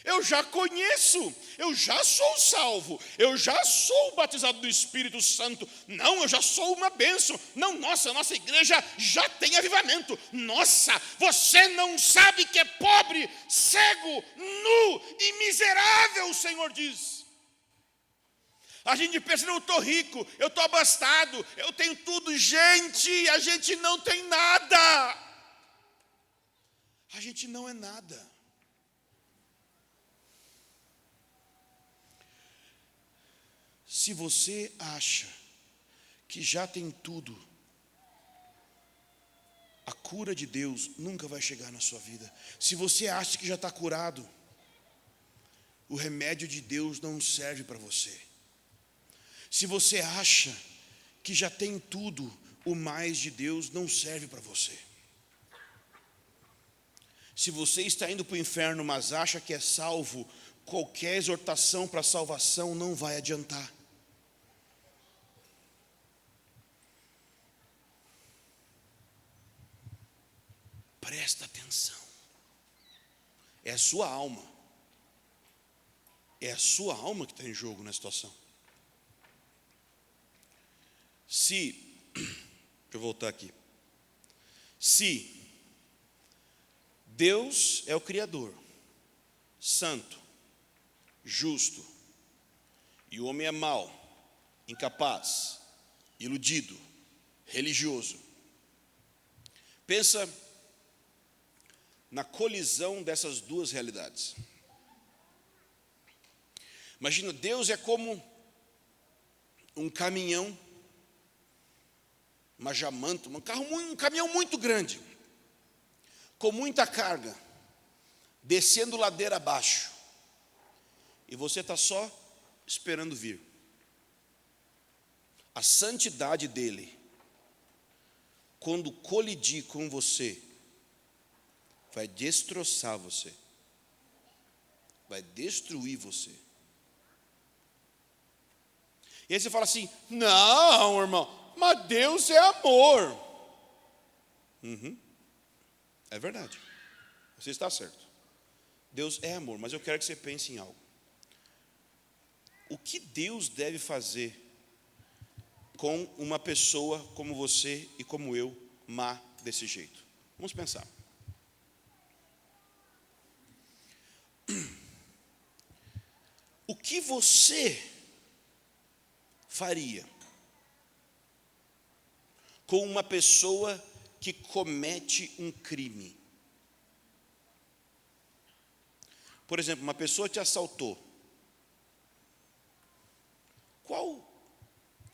Eu já conheço, eu já sou salvo, eu já sou batizado do Espírito Santo. Não, eu já sou uma bênção. Não, nossa igreja já tem avivamento. Nossa, você não sabe que é pobre, cego, nu e miserável, o Senhor diz. A gente pensa, não, eu estou rico, eu estou abastado, eu tenho tudo. Gente, a gente não tem nada. A gente não é nada. Se você acha que já tem tudo, a cura de Deus nunca vai chegar na sua vida. Se você acha que já está curado, o remédio de Deus não serve para você. Se você acha que já tem tudo, o mais de Deus não serve para você. Se você está indo para o inferno, mas acha que é salvo, qualquer exortação para salvação não vai adiantar. Presta atenção. É a sua alma. É a sua alma que está em jogo na situação. Deixa eu voltar aqui. Se Deus é o Criador, santo, justo, e o homem é mau, incapaz, iludido, religioso, pensa na colisão dessas duas realidades. Imagina, Deus é como um caminhão, uma jamanta, um caminhão muito grande, com muita carga, descendo ladeira abaixo, e você está só esperando vir. A santidade dele, quando colidir com você, vai destroçar você, vai destruir você. E aí você fala assim: não, irmão, mas Deus é amor. É verdade, você está certo. Deus é amor, mas eu quero que você pense em algo. O que Deus deve fazer com uma pessoa como você e como eu, má desse jeito? Vamos pensar. O que você faria com uma pessoa que comete um crime? Por exemplo, uma pessoa te assaltou.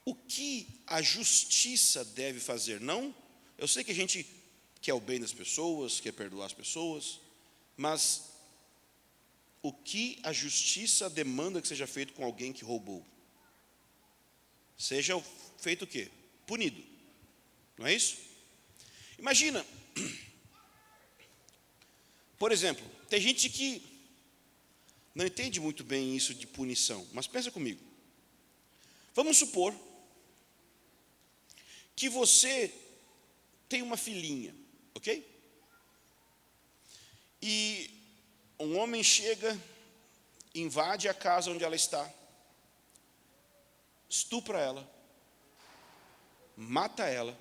O que a justiça deve fazer? Não, eu sei que a gente quer o bem das pessoas, quer perdoar as pessoas, mas o que a justiça demanda que seja feito com alguém que roubou? Seja feito o quê? Punido, não é isso? Imagina, por exemplo, tem gente que não entende muito bem isso de punição, mas pensa comigo. Vamos supor que você tem uma filhinha, ok? E um homem chega, invade a casa onde ela está, estupra ela, mata ela,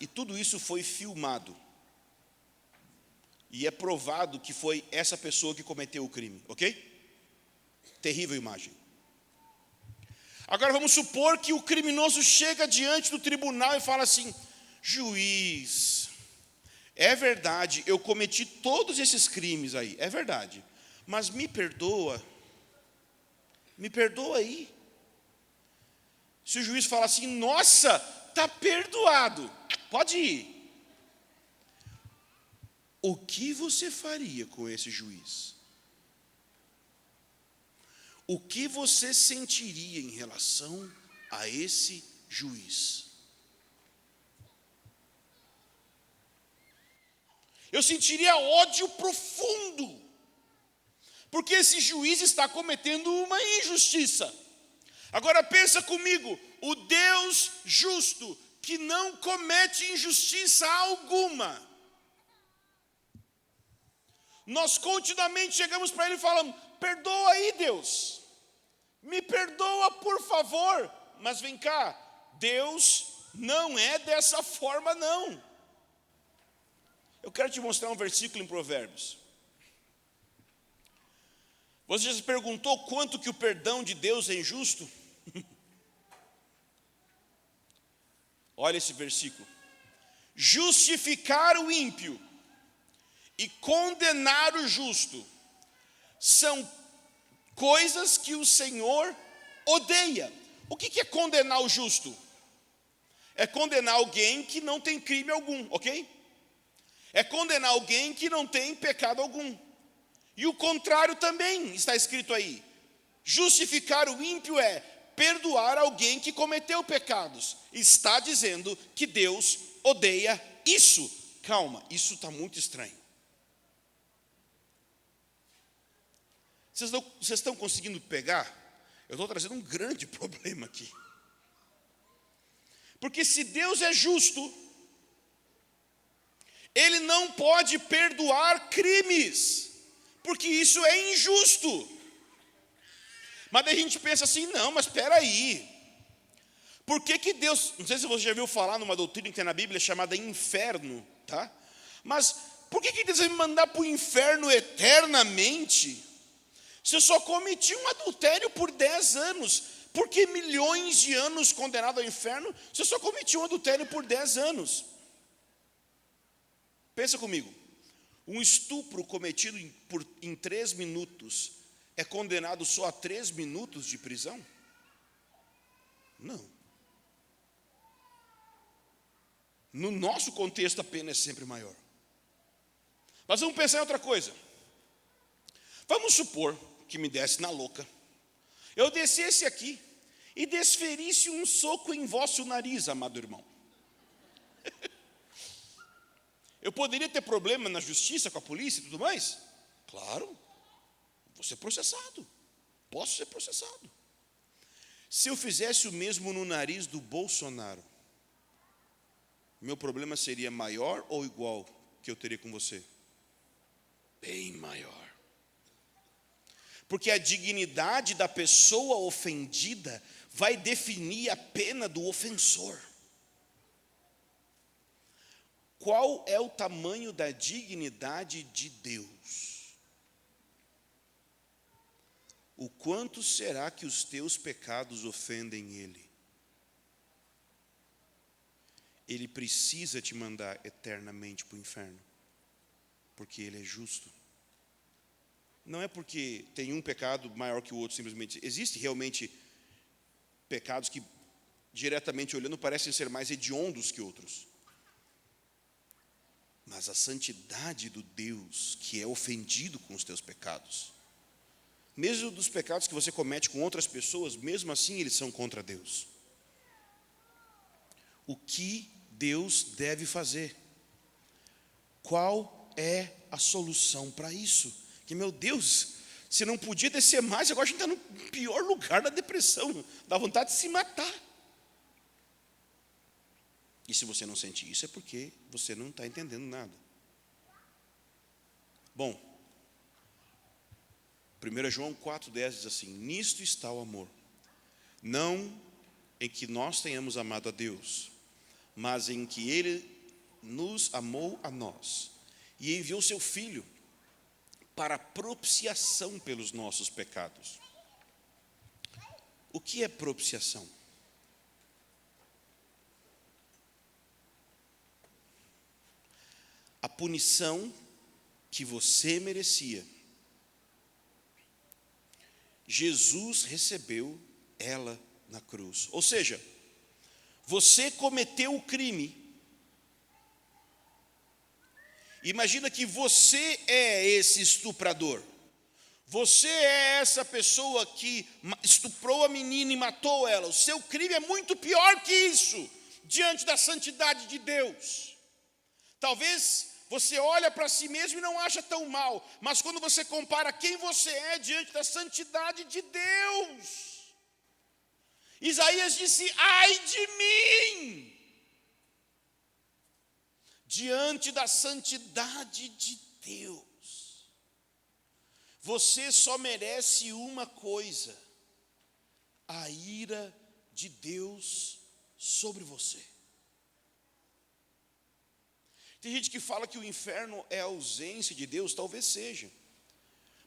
e tudo isso foi filmado. E é provado que foi essa pessoa que cometeu o crime, ok? Terrível imagem. Agora vamos supor que o criminoso chega diante do tribunal e fala assim: juiz, é verdade, eu cometi todos esses crimes aí, é verdade, mas me perdoa aí. Se o juiz fala assim: nossa, está perdoado, pode ir. O que você faria com esse juiz? O que você sentiria em relação a esse juiz? Eu sentiria ódio profundo, porque esse juiz está cometendo uma injustiça. Agora pensa comigo, o Deus justo, que não comete injustiça alguma, nós continuamente chegamos para Ele e falamos: perdoa aí, Deus, me perdoa por favor. Mas vem cá, Deus não é dessa forma não. Eu quero te mostrar um versículo em Provérbios. Você já se perguntou quanto que o perdão de Deus é injusto? Olha esse versículo: justificar o ímpio e condenar o justo são coisas que o Senhor odeia. O que é condenar o justo? É condenar alguém que não tem crime algum, ok? É condenar alguém que não tem pecado algum. E o contrário também está escrito aí. Justificar o ímpio é perdoar alguém que cometeu pecados. Está dizendo que Deus odeia isso. Calma, isso está muito estranho. Vocês estão conseguindo pegar? Eu estou trazendo um grande problema aqui. Porque se Deus é justo, Ele não pode perdoar crimes, porque isso é injusto. Mas daí a gente pensa assim: não, mas espera aí. Por que Deus, não sei se você já ouviu falar numa doutrina que tem na Bíblia chamada inferno, tá? Mas por que Deus vai me mandar para o inferno eternamente? Se eu só cometi um adultério por 10 anos, por que milhões de anos condenado ao inferno se eu só cometi um adultério por 10 anos? Pensa comigo, um estupro cometido em 3 minutos é condenado só a 3 minutos de prisão? Não. No nosso contexto a pena é sempre maior. Mas vamos pensar em outra coisa. Vamos supor que me desse na louca, eu descesse aqui e desferisse um soco em vosso nariz, amado irmão. Eu poderia ter problema na justiça, com a polícia e tudo mais? Claro, vou ser processado, posso ser processado. Se eu fizesse o mesmo no nariz do Bolsonaro, meu problema seria maior ou igual que eu teria com você? Bem maior. Porque a dignidade da pessoa ofendida vai definir a pena do ofensor. Qual é o tamanho da dignidade de Deus? O quanto será que os teus pecados ofendem Ele? Ele precisa te mandar eternamente para o inferno, porque Ele é justo. Não é porque tem um pecado maior que o outro, simplesmente. Existem realmente pecados que, diretamente olhando, parecem ser mais hediondos que outros. Mas a santidade do Deus que é ofendido com os teus pecados, mesmo dos pecados que você comete com outras pessoas, mesmo assim eles são contra Deus. O que Deus deve fazer? Qual é a solução para isso? Que, meu Deus, se não podia descer mais, agora a gente está no pior lugar da depressão, dá vontade de se matar. E se você não sente isso, é porque você não está entendendo nada. Bom, 1 João 4,10 diz assim: nisto está o amor, não em que nós tenhamos amado a Deus, mas em que Ele nos amou a nós, e enviou seu Filho, para propiciação pelos nossos pecados. O que é propiciação? A punição que você merecia, Jesus recebeu ela na cruz. Ou seja, você cometeu o crime. Imagina que você é esse estuprador. Você é essa pessoa que estuprou a menina e matou ela. O seu crime é muito pior que isso, diante da santidade de Deus. Talvez você olhe para si mesmo e não acha tão mal, mas quando você compara quem você é diante da santidade de Deus, Isaías disse: ai de mim! Diante da santidade de Deus, você só merece uma coisa: a ira de Deus sobre você. Tem gente que fala que o inferno é a ausência de Deus, talvez seja,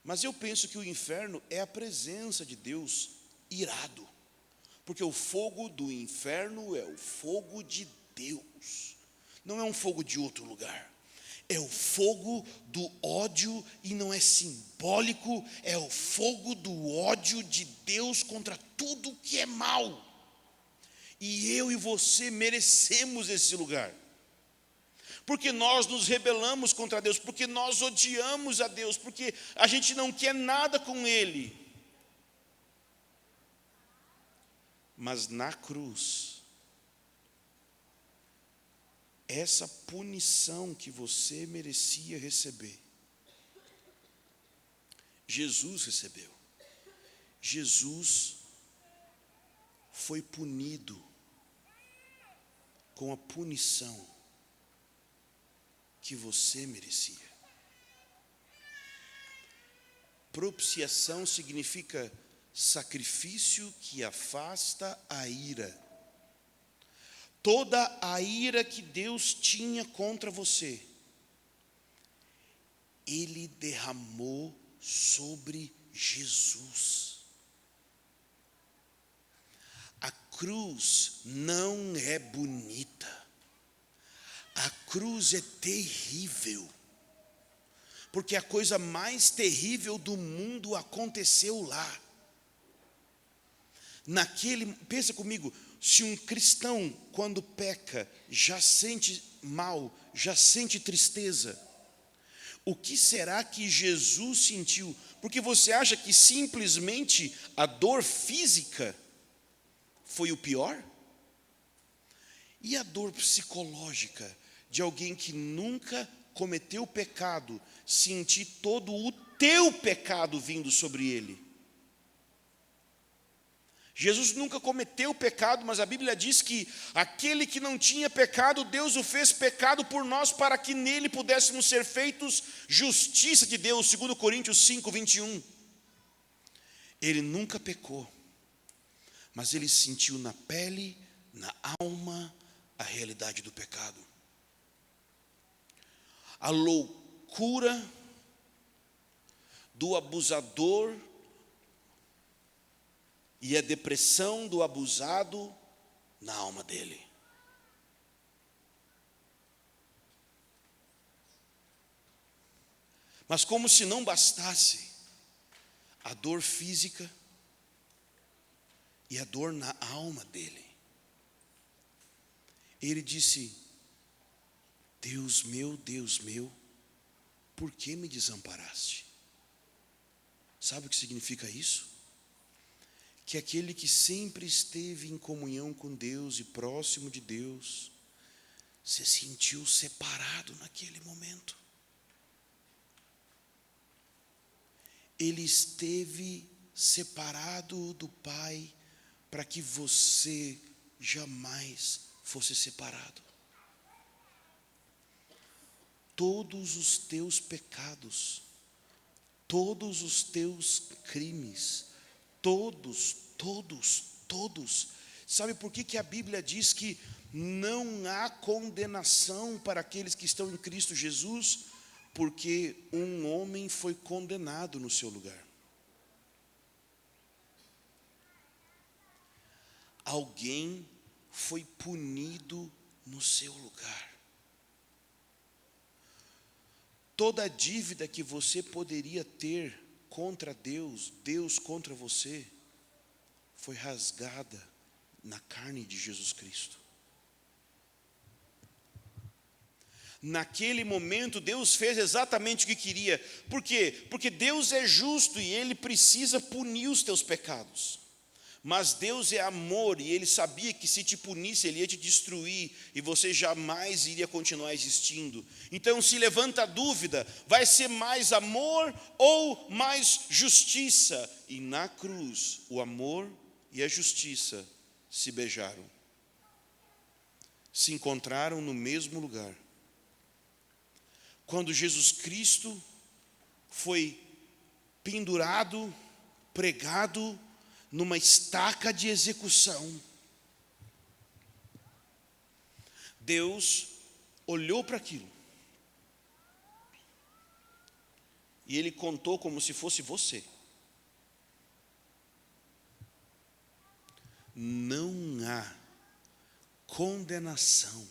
mas eu penso que o inferno é a presença de Deus irado, porque o fogo do inferno é o fogo de Deus. Não é um fogo de outro lugar, é o fogo do ódio, e não é simbólico, é o fogo do ódio de Deus contra tudo que é mal. E eu e você merecemos esse lugar, porque nós nos rebelamos contra Deus, porque nós odiamos a Deus, porque a gente não quer nada com Ele. Mas na cruz, essa punição que você merecia receber, Jesus recebeu. Jesus foi punido com a punição que você merecia. Propiciação significa sacrifício que afasta a ira. Toda a ira que Deus tinha contra você, Ele derramou sobre Jesus. A cruz não é bonita, a cruz é terrível, porque a coisa mais terrível do mundo aconteceu lá. Pensa comigo, se um cristão, quando peca, já sente mal, já sente tristeza, o que será que Jesus sentiu? Porque você acha que simplesmente a dor física foi o pior? E a dor psicológica de alguém que nunca cometeu pecado, sentir todo o teu pecado vindo sobre ele? Jesus nunca cometeu pecado, mas a Bíblia diz que aquele que não tinha pecado, Deus o fez pecado por nós, para que nele pudéssemos ser feitos justiça de Deus, segundo Coríntios 5, 21. Ele nunca pecou, mas ele sentiu na pele, na alma, a realidade do pecado. A loucura do abusador e a depressão do abusado na alma dele. Mas como se não bastasse a dor física e a dor na alma dele, ele disse: Deus meu, por que me desamparaste? Sabe o que significa isso? Que aquele que sempre esteve em comunhão com Deus e próximo de Deus, se sentiu separado naquele momento. Ele esteve separado do Pai para que você jamais fosse separado. Todos os teus pecados, todos os teus crimes, todos. Sabe por que a Bíblia diz que não há condenação para aqueles que estão em Cristo Jesus? Porque um homem foi condenado no seu lugar. Alguém foi punido no seu lugar. Toda a dívida que você poderia ter contra Deus, Deus contra você, foi rasgada na carne de Jesus Cristo. Naquele momento, Deus fez exatamente o que queria. Por quê? Porque Deus é justo e Ele precisa punir os teus pecados. Mas Deus é amor e Ele sabia que se te punisse, Ele ia te destruir e você jamais iria continuar existindo. Então se levanta a dúvida, vai ser mais amor ou mais justiça? E na cruz, o amor e a justiça se beijaram. Se encontraram no mesmo lugar. Quando Jesus Cristo foi pendurado, pregado numa estaca de execução, Deus olhou para aquilo e Ele contou como se fosse você. Não há condenação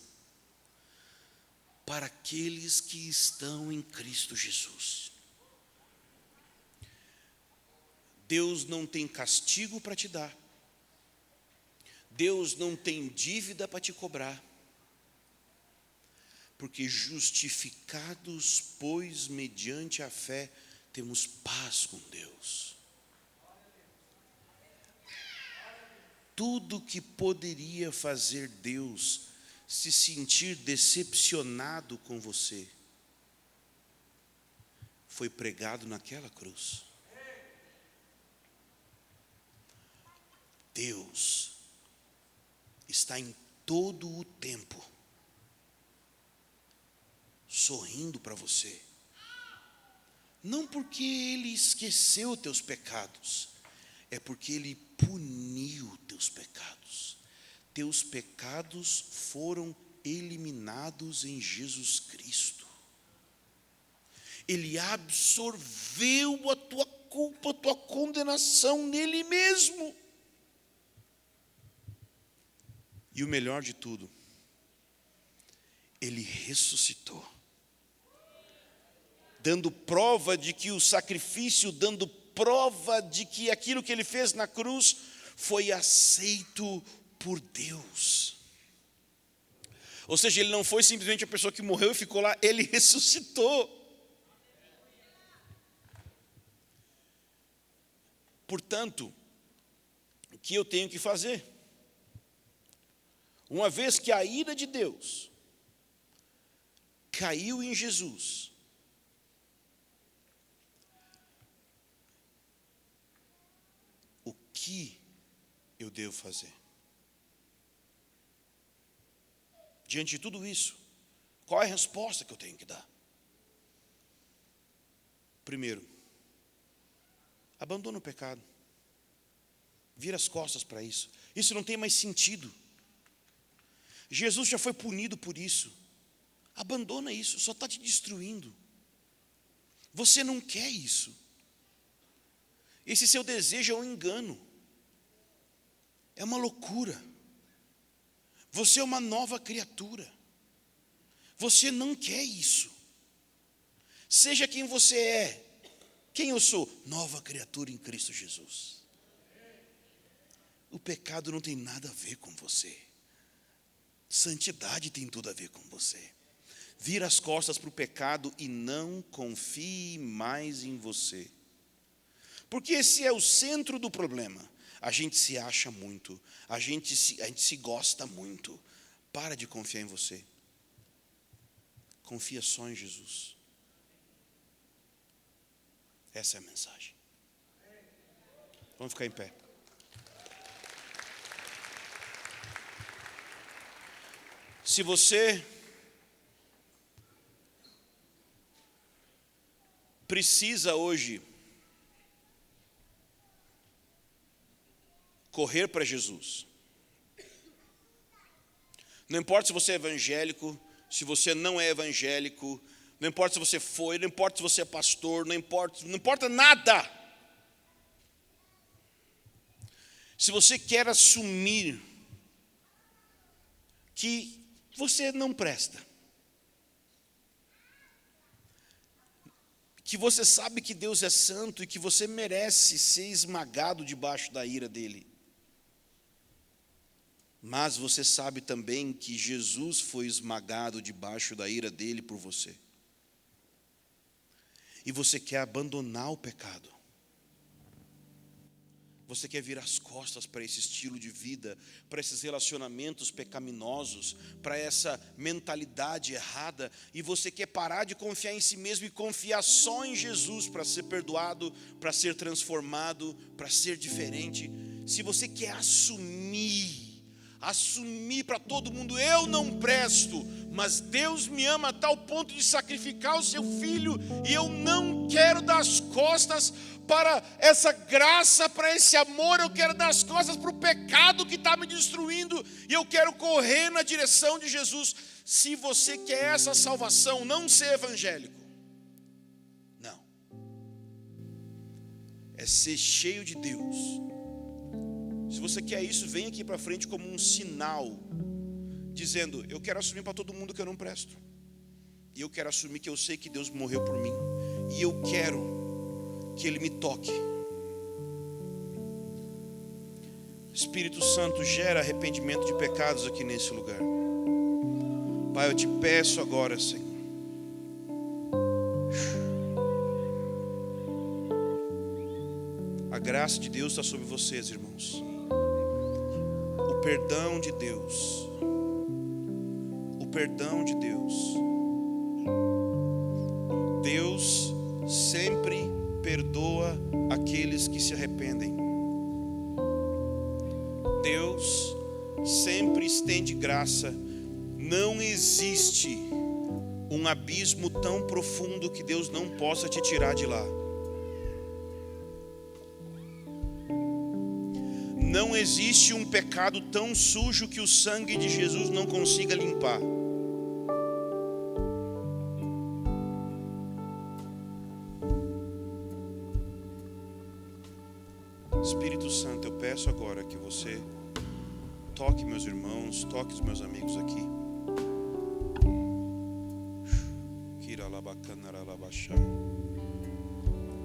para aqueles que estão em Cristo Jesus. Deus não tem castigo para te dar. Deus não tem dívida para te cobrar. Porque justificados, pois, mediante a fé, temos paz com Deus. Tudo que poderia fazer Deus se sentir decepcionado com você foi pregado naquela cruz. Deus está em todo o tempo sorrindo para você. Não porque Ele esqueceu teus pecados, é porque Ele puniu teus pecados. Teus pecados foram eliminados em Jesus Cristo. Ele absorveu a tua culpa, a tua condenação nele mesmo. E o melhor de tudo, Ele ressuscitou, dando prova de que o sacrifício, dando prova de que aquilo que Ele fez na cruz foi aceito por Deus. Ou seja, Ele não foi simplesmente a pessoa que morreu e ficou lá, Ele ressuscitou. Portanto, o que eu tenho que fazer? Uma vez que a ira de Deus caiu em Jesus, o que eu devo fazer? Diante de tudo isso, qual é a resposta que eu tenho que dar? Primeiro, abandona o pecado. Vira as costas para isso. Isso não tem mais sentido. Jesus já foi punido por isso. Abandona isso, só está te destruindo. Você não quer isso. Esse seu desejo é um engano. É uma loucura. Você é uma nova criatura. Você não quer isso. Seja quem você é. Quem eu sou? Nova criatura em Cristo Jesus. O pecado não tem nada a ver com você. Santidade tem tudo a ver com você. Vira as costas para o pecado e não confie mais em você. Porque esse é o centro do problema. A gente se acha muito, a gente se gosta muito. Para de confiar em você. Confia só em Jesus. Essa é a mensagem. Vamos ficar em pé. Se você precisa hoje correr para Jesus, não importa se você é evangélico, se você não é evangélico, não importa se você foi, não importa se você é pastor, não importa nada. Se você quer assumir que você não presta, que você sabe que Deus é santo e que você merece ser esmagado debaixo da ira dele, mas você sabe também que Jesus foi esmagado debaixo da ira dele por você, e você quer abandonar o pecado, você quer virar as costas para esse estilo de vida, para esses relacionamentos pecaminosos, para essa mentalidade errada, e você quer parar de confiar em si mesmo e confiar só em Jesus para ser perdoado, para ser transformado, para ser diferente. Se você quer assumir para todo mundo, eu não presto, mas Deus me ama a tal ponto de sacrificar o seu filho, e eu não quero dar as costas para essa graça, para esse amor, eu quero dar as costas para o pecado que está me destruindo, e eu quero correr na direção de Jesus. Se você quer essa salvação, não ser evangélico, não, é ser cheio de Deus. Se você quer isso, vem aqui para frente como um sinal, dizendo, eu quero assumir para todo mundo que eu não presto, e eu quero assumir que eu sei que Deus morreu por mim, e eu quero que Ele me toque. Espírito Santo, gera arrependimento de pecados aqui nesse lugar. Pai, eu te peço agora, Senhor, a graça de Deus está sobre vocês, irmãos. O perdão de Deus. O perdão de Deus. Deus sempre perdoa aqueles que se arrependem. Deus sempre estende graça. Não existe um abismo tão profundo que Deus não possa te tirar de lá. Não existe um pecado tão sujo que o sangue de Jesus não consiga limpar. Espírito Santo, eu peço agora que você toque meus irmãos, toque os meus amigos aqui.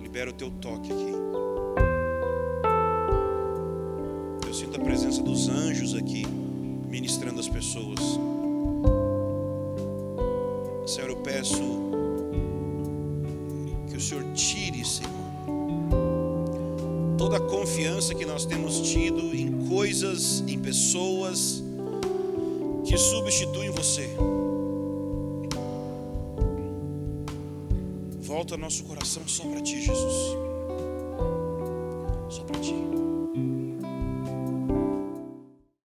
Libera o teu toque aqui. Eu sinto a presença dos anjos aqui, ministrando as pessoas. Senhor, eu peço que o Senhor tire, Senhor, toda a confiança que nós temos tido em coisas, em pessoas que substituem você. Volta nosso coração só para Ti, Jesus. Só para Ti.